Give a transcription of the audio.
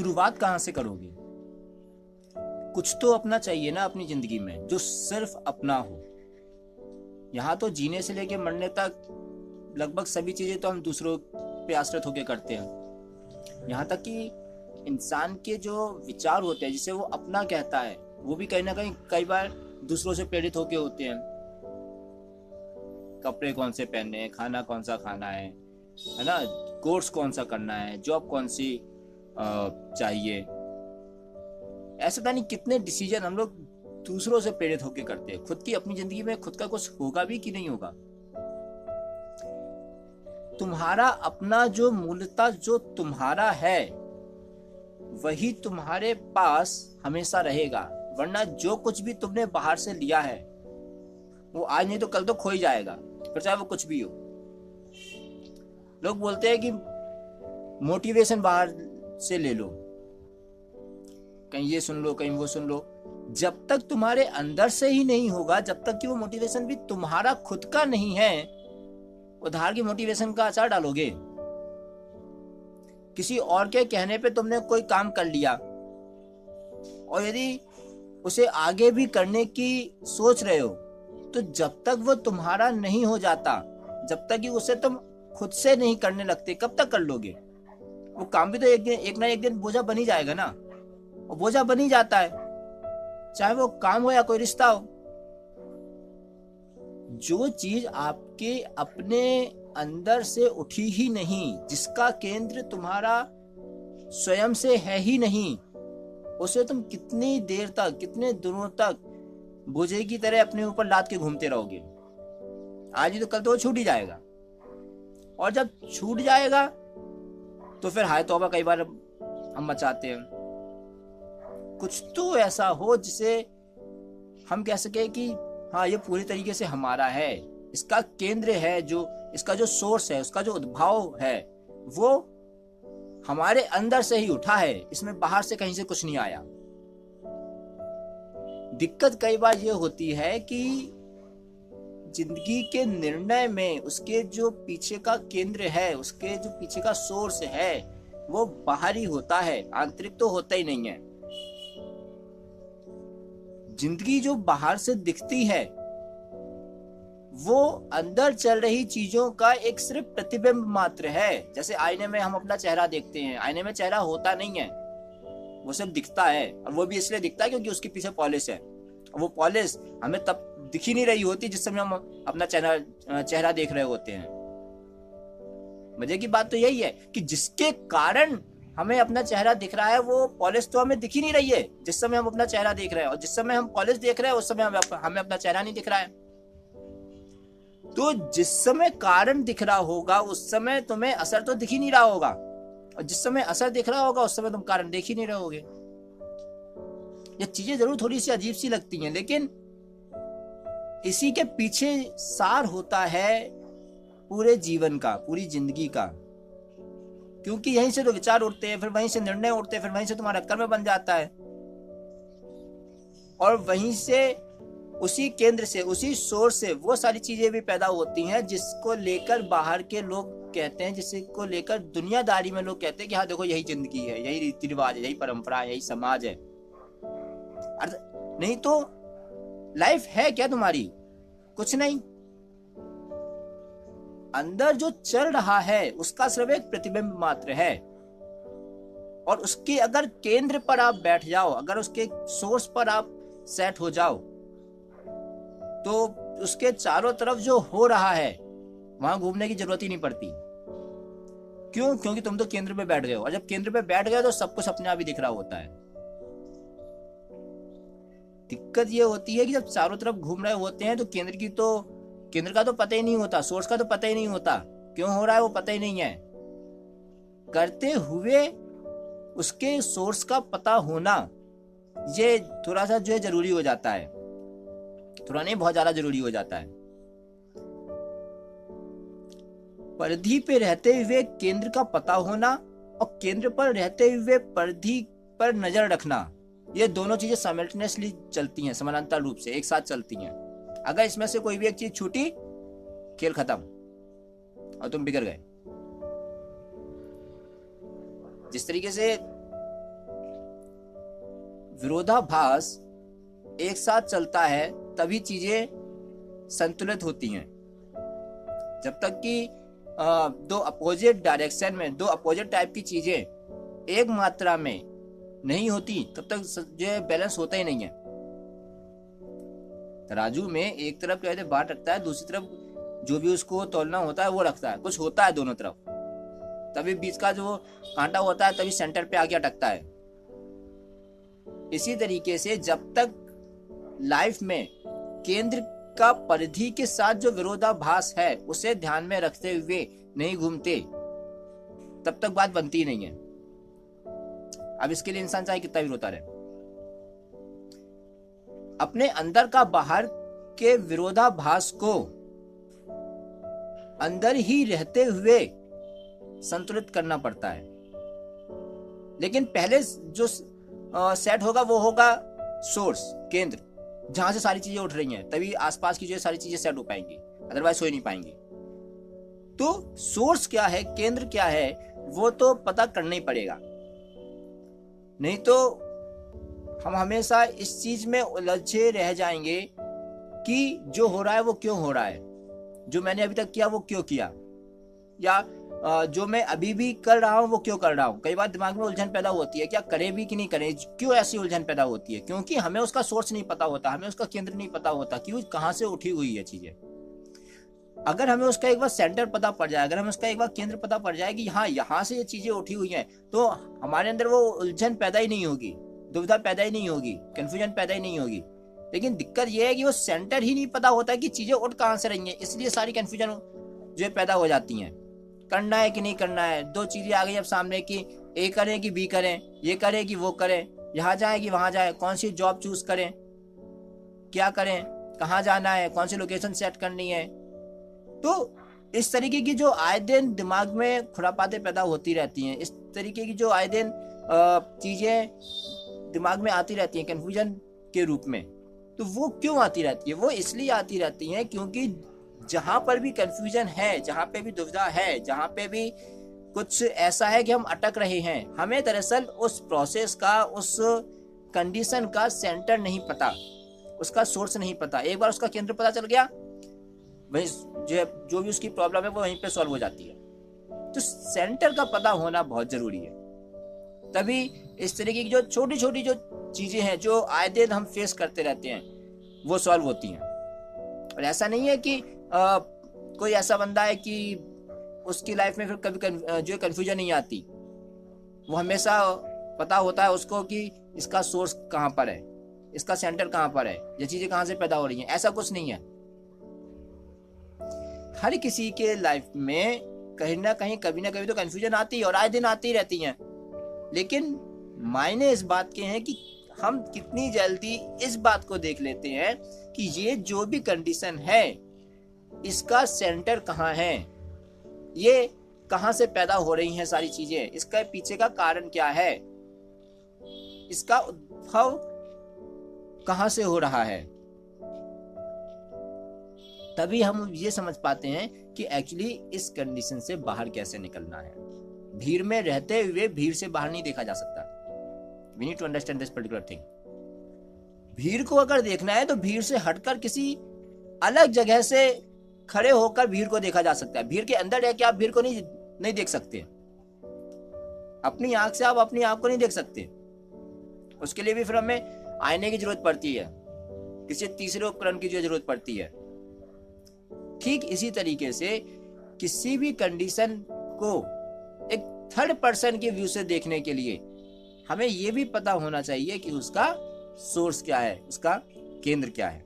शुरुआत कहाँ से करोगे? कुछ तो अपना चाहिए ना अपनी जिंदगी में, जो सिर्फ अपना हो। यहाँ तो जीने से लेके मरने तक लगभग सभी चीजें तो हम दूसरों पे आश्रित होकर करते हैं। यहाँ तक कि इंसान के जो विचार होते हैं, जिसे वो अपना कहता है, वो भी कहीं ना कहीं कई बार दूसरों से प्रेरित होके होते हैं। कपड़े कौन से पहनने हैं, खाना कौन सा खाना है ना, कोर्स कौन सा करना है, जॉब कौन सी चाहिए। ऐसे पता नहीं कितने डिसीजन हम लोग दूसरों से प्रेरित होके करते हैं। खुद की अपनी जिंदगी में खुद का कुछ होगा भी कि नहीं होगा? तुम्हारा अपना जो मूलतः जो तुम्हारा है वही तुम्हारे पास हमेशा रहेगा, वरना जो कुछ भी तुमने बाहर से लिया है वो आज नहीं तो कल तो खो ही जाएगा, फिर चाहे वो कुछ भी हो। लोग बोलते हैं कि मोटिवेशन बाहर से ले लो, कहीं ये सुन लो कहीं वो सुन लो। जब तक तुम्हारे अंदर से ही नहीं होगा, जब तक कि वो मोटिवेशन भी तुम्हारा खुद का नहीं है, उधार की मोटिवेशन का अचार डालोगे। किसी और के कहने पे तुमने कोई काम कर लिया और यदि उसे आगे भी करने की सोच रहे हो, तो जब तक वो तुम्हारा नहीं हो जाता, जब तक कि उसे तुम खुद से नहीं करने लगते, कब तक कर लोगे? वो काम भी तो एक ना एक दिन बोझा बन ही जाएगा ना, और बोझा बन ही जाता है, चाहे वो काम हो या कोई रिश्ता हो। जो चीज आपके अपने अंदर से उठी ही नहीं, जिसका केंद्र तुम्हारा स्वयं से है ही नहीं, उसे तुम कितनी देर तक, कितने दिनों तक बोझे की तरह अपने ऊपर लाद के घूमते रहोगे? आज ही तो कल तो वो छूट ही जाएगा, और जब छूट जाएगा तो फिर हाय तौबा कई बार हम मचाते हैं। कुछ तो ऐसा हो जिसे हम कह सके कि हाँ ये पूरी तरीके से हमारा है, इसका केंद्र है, जो इसका जो सोर्स है, उसका जो उद्भव है, वो हमारे अंदर से ही उठा है, इसमें बाहर से कहीं से कुछ नहीं आया। दिक्कत कई बार ये होती है कि जिंदगी के निर्णय में उसके जो पीछे का केंद्र है, उसके जो पीछे का सोर्स है, वो बाहरी होता है, आंतरिक तो होता ही नहीं है। जिंदगी जो बाहर से दिखती है वो अंदर चल रही चीजों का एक सिर्फ प्रतिबिंब मात्र है। जैसे आईने में हम अपना चेहरा देखते हैं, आईने में चेहरा होता नहीं है, वो सिर्फ दिखता है, और वो भी इसलिए दिखता है क्योंकि उसके पीछे पॉलिश है। वो पॉलिश हमें तब दिख ही नहीं रही होती जिस समय हम अपना चेहरा देख रहे होते हैं। मजे की बात तो यही है कि जिसके कारण हमें अपना चेहरा दिख रहा है, वो पॉलिश तो हमें दिख ही नहीं रही है जिस समय हम अपना चेहरा देख रहे हैं, और जिस समय हम पॉलिश देख रहे हैं उस समय हमें अपना चेहरा नहीं दिख रहा है। तो जिस समय कारण दिख रहा होगा उस समय तुम्हें असर तो दिख ही नहीं रहा होगा, और जिस समय असर दिख रहा होगा उस समय तुम कारण देख ही नहीं रहोगे। ये चीजें जरूर थोड़ी सी अजीब सी लगती हैं, लेकिन इसी के पीछे सार होता है पूरे जीवन का, पूरी जिंदगी का। क्योंकि यहीं से तो विचार उठते हैं, फिर वहीं से निर्णय उठते हैं, फिर वहीं से तुम्हारा कर्म बन जाता है, और वहीं से उसी केंद्र से, उसी सोर्स से वो सारी चीजें भी पैदा होती हैं जिसको लेकर बाहर के लोग कहते हैं, जिसको लेकर दुनियादारी में लोग कहते हैं कि हाँ देखो यही जिंदगी है, यही रीति रिवाज है, यही परंपरा है, यही समाज है। नहीं तो लाइफ है क्या तुम्हारी? कुछ नहीं। अंदर जो चल रहा है उसका सिर्फ एक प्रतिबिंब मात्र है, और उसके अगर केंद्र पर आप बैठ जाओ, अगर उसके सोर्स पर आप सेट हो जाओ, तो उसके चारों तरफ जो हो रहा है वहां घूमने की जरूरत ही नहीं पड़ती। क्यों? क्योंकि तुम तो केंद्र पे बैठ गए हो, और जब केंद्र पे बैठ गए तो सब कुछ अपने आप ही दिख रहा होता है। दिक्कत ये होती है कि जब चारों तरफ घूम रहे होते हैं तो केंद्र का तो पता ही नहीं होता, सोर्स का तो पता ही नहीं होता, क्यों हो रहा है वो पता ही नहीं है। करते हुए उसके सोर्स का पता होना ये थोड़ा सा जो है जरूरी हो जाता है, थोड़ा नहीं बहुत ज्यादा जरूरी हो जाता है। परिधि पे रहते हुए केंद्र का पता होना और केंद्र पर रहते हुए परिधि पर नजर रखना, ये दोनों चीजें साइमल्टेनियसली चलती हैं, समानांतर रूप से एक साथ चलती हैं। अगर इसमें से कोई भी एक चीज छूटी, खेल खत्म और तुम बिगड़ गए। जिस तरीके से विरोधाभास एक साथ चलता है तभी चीजें संतुलित होती हैं। जब तक कि दो अपोजिट डायरेक्शन में, दो अपोजिट टाइप की चीजें एक मात्रा में नहीं होती, तब तक जो बैलेंस होता ही नहीं है। तराजू में एक तरफ कहते बाट रखता है, दूसरी तरफ जो भी उसको तोलना होता है वो रखता है, कुछ होता है दोनों तरफ, तभी बीच का जो कांटा होता है तभी सेंटर पे आके अटकता है। इसी तरीके से जब तक लाइफ में केंद्र का परिधि के साथ जो विरोधाभास है उसे ध्यान में रखते हुए नहीं घूमते, तब तक बात बनती नहीं है। अब इसके लिए इंसान चाहे कितना भी रोता रहे, अपने अंदर का बाहर के विरोधाभास को अंदर ही रहते हुए संतुलित करना पड़ता है। लेकिन पहले जो सेट होगा वो होगा सोर्स, केंद्र, जहां से सारी चीजें उठ रही हैं, तभी आसपास की जो सारी चीजें सेट हो पाएंगी, अदरवाइज हो ही नहीं पाएंगी। तो सोर्स क्या है, केंद्र क्या है, वो तो पता करना ही पड़ेगा, नहीं तो हम हमेशा इस चीज में उलझे रह जाएंगे कि जो हो रहा है वो क्यों हो रहा है, जो मैंने अभी तक किया वो क्यों किया, या जो मैं अभी भी कर रहा हूँ वो क्यों कर रहा हूँ। कई बार दिमाग में उलझन पैदा होती है, क्या करें भी कि नहीं करें, क्यों ऐसी उलझन पैदा होती है, क्योंकि हमें उसका सोर्स नहीं पता होता, हमें उसका केंद्र नहीं पता होता कि कहाँ से उठी हुई है चीजें। अगर हमें उसका एक बार सेंटर पता पड़ जाए, अगर हमें उसका एक बार केंद्र पता पड़ जाए कि हाँ यहाँ से ये चीजें उठी हुई हैं, तो हमारे अंदर वो उलझन पैदा ही नहीं होगी, दुविधा पैदा ही नहीं होगी, कंफ्यूजन पैदा ही नहीं होगी। लेकिन दिक्कत ये है कि वो सेंटर ही नहीं पता होता कि चीजें उठ कहाँ से रही हैं, इसलिए सारी कंफ्यूजन जो पैदा हो जाती हैं। करना है कि नहीं करना है, दो चीजें आ गई अब सामने कि ए करें कि बी करें, ये करें कि वो करें, यहाँ जाए कि वहां जाए, कौन सी जॉब चूज करें, क्या करें, कहाँ जाना है, कौन सी लोकेशन सेट करनी है। तो इस तरीके की जो आए दिन दिमाग में खुरापातें पैदा होती रहती हैं, इस तरीके की जो आए दिन चीजें दिमाग में आती रहती हैं कंफ्यूजन के रूप में, तो वो क्यों आती रहती है, वो इसलिए आती रहती हैं क्योंकि जहां पर भी कंफ्यूजन है, जहां पे भी दुविधा है, जहां पे भी कुछ ऐसा है कि हम अटक रहे हैं, हमें दरअसल उस प्रोसेस का, उस कंडीशन का सेंटर नहीं पता, उसका सोर्स नहीं पता। एक बार उसका केंद्र पता चल गया, वही जो भी उसकी प्रॉब्लम है वो वहीं पे सॉल्व हो जाती है। तो सेंटर का पता होना बहुत जरूरी है, तभी इस तरीके की जो छोटी छोटी जो चीजें हैं जो आए दिन हम फेस करते रहते हैं वो सॉल्व होती हैं। और ऐसा नहीं है कि कोई ऐसा बंदा है कि उसकी लाइफ में फिर कभी जो कंफ्यूजन नहीं आती, वो हमेशा पता होता है उसको कि इसका सोर्स कहाँ पर है, इसका सेंटर कहाँ पर है, ये चीजें कहाँ से पैदा हो रही हैं। ऐसा कुछ नहीं है। हर किसी के लाइफ में कहीं ना कहीं कभी ना कभी तो कंफ्यूजन आती है और आए दिन आती रहती हैं, लेकिन मायने इस बात के हैं कि हम कितनी जल्दी इस बात को देख लेते हैं कि ये जो भी कंडीशन है इसका सेंटर कहाँ है, ये कहाँ से पैदा हो रही हैं सारी चीजें, इसका पीछे का कारण क्या है, इसका उद्भव कहाँ से हो रहा है। तभी हम ये समझ पाते हैं कि एक्चुअली इस कंडीशन से बाहर कैसे निकलना है। भीड़ में रहते हुए भीड़ से बाहर नहीं देखा जा सकता। We need to understand this particular thing. भीड़ को अगर देखना है तो भीड़ से हटकर किसी अलग जगह से खड़े होकर भीड़ को देखा जा सकता है। भीड़ के अंदर है कि आप भीड़ को नहीं देख सकते, अपनी आंख से आप अपनी आंख को नहीं देख सकते। उसके लिए भी फिर हमें आईने की जरूरत पड़ती है, किसी तीसरे उपकरण की जरूरत पड़ती है। ठीक इसी तरीके से किसी भी कंडीशन को एक थर्ड पर्सन के व्यू से देखने के लिए हमें यह भी पता होना चाहिए कि उसका सोर्स क्या है, उसका केंद्र क्या है।